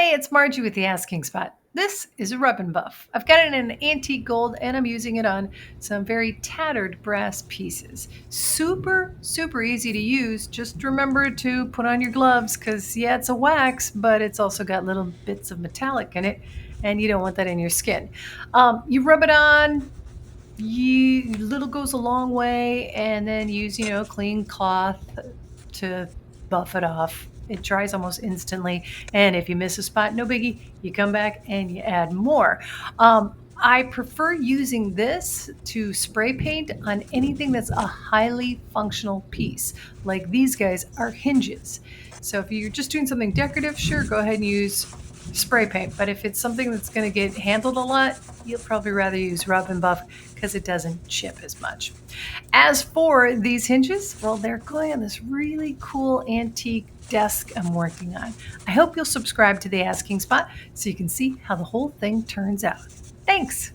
Hey, it's Margie with the Asking Spot. This is a rub and buff. I've got it in an antique gold and I'm using it on some very tattered brass pieces. Super, super easy to use. Just remember to put on your gloves because, yeah, it's a wax, but it's also got little bits of metallic in it and you don't want that in your skin. You rub it on, little goes a long way, and then use clean cloth to buff it off. It dries almost instantly, and if you miss a spot, no biggie, you come back and you add more. I prefer using this to spray paint on anything that's a highly functional piece. Like these guys are hinges, so if you're just doing something decorative, sure, go ahead and use spray paint. But if it's something that's going to get handled a lot, you'll probably rather use rub and buff because it doesn't chip as much. As for these hinges, well, they're going on this really cool antique desk I'm working on. I hope you'll subscribe to the Asking Spot so you can see how the whole thing turns out. Thanks.